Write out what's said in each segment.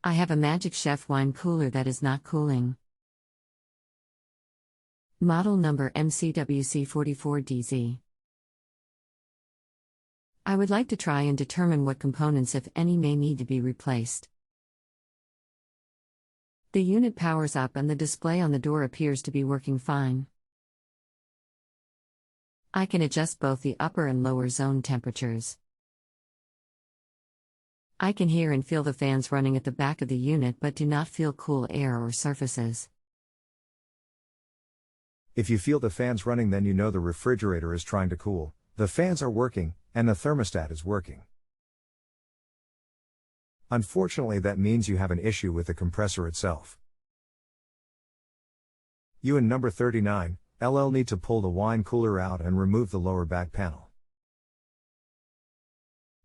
I have a Magic Chef wine cooler that is not cooling. Model number MCWC44DZ. I would like to try and determine what components, if any, may need to be replaced. The unit powers up and the display on the door appears to be working fine. I can adjust both the upper and lower zone temperatures. I can hear and feel the fans running at the back of the unit but do not feel cool air or surfaces. If you feel the fans running, then you know the refrigerator is trying to cool, the fans are working, and the thermostat is working. Unfortunately, that means you have an issue with the compressor itself. You and number 39, LL need to pull the wine cooler out and remove the lower back panel.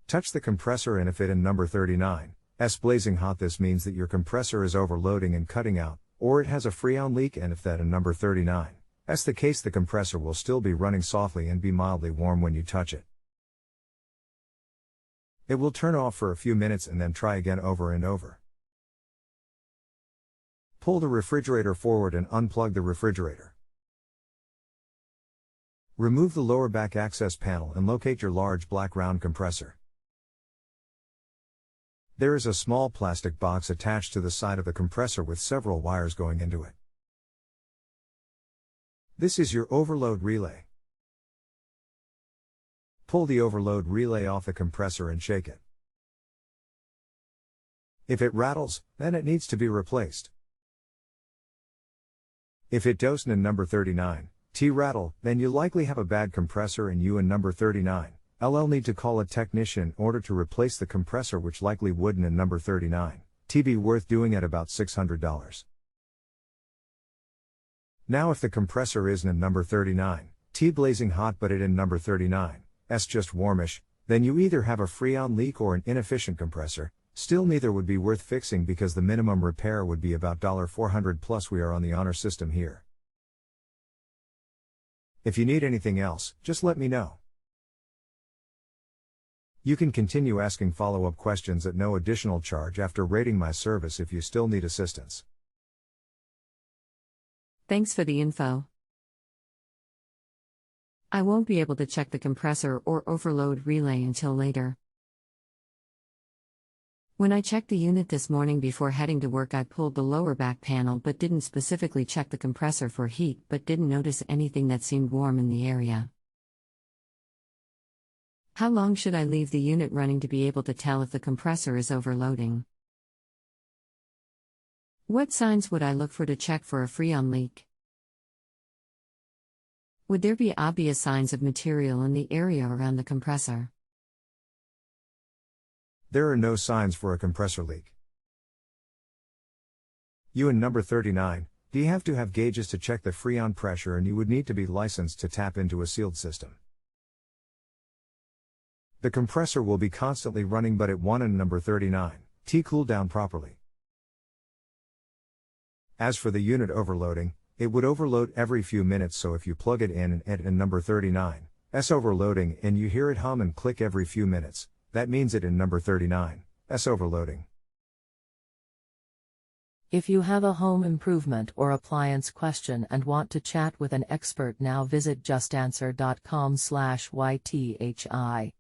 Touch the compressor, and if it in number 39 is blazing hot, this means that your compressor is overloading and cutting out, or it has a freon leak, and if that in number 39 is the case, the compressor will still be running softly and be mildly warm when you touch it. It will turn off for a few minutes and then try again over and over. Pull the refrigerator forward and unplug the refrigerator. Remove the lower back access panel and locate your large black round compressor. There is a small plastic box attached to the side of the compressor with several wires going into it. This is your overload relay. Pull the overload relay off the compressor and shake it. If it rattles, then it needs to be replaced. If it doesn't in number 39 rattle, then you likely have a bad compressor, and you and number 39 LL need to call a technician in order to replace the compressor, which likely wouldn't in number 39 be worth doing at about $600. Now if the compressor isn't in number 39 blazing hot but it in number 39 just warmish, then you either have a freon leak or an inefficient compressor. Still, neither would be worth fixing because the minimum repair would be about $400 plus. We are on the honor system here. If you need anything else, just let me know. You can continue asking follow-up questions at no additional charge after rating my service if you still need assistance. Thanks for the info. I won't be able to check the compressor or overload relay until later. When I checked the unit this morning before heading to work, I pulled the lower back panel but didn't specifically check the compressor for heat, but didn't notice anything that seemed warm in the area. How long should I leave the unit running to be able to tell if the compressor is overloading? What signs would I look for to check for a freon leak? Would there be obvious signs of material in the area around the compressor? There are no signs for a compressor leak. You and number 39, do you have to have gauges to check the freon pressure, and you would need to be licensed to tap into a sealed system. The compressor will be constantly running, but it won't in number 39 cool down properly. As for the unit overloading, it would overload every few minutes, so if you plug it in and it in number 39 overloading and you hear it hum and click every few minutes, that means it in number 39 overloading. If you have a home improvement or appliance question and want to chat with an expert now, visit justanswer.com/YTHI.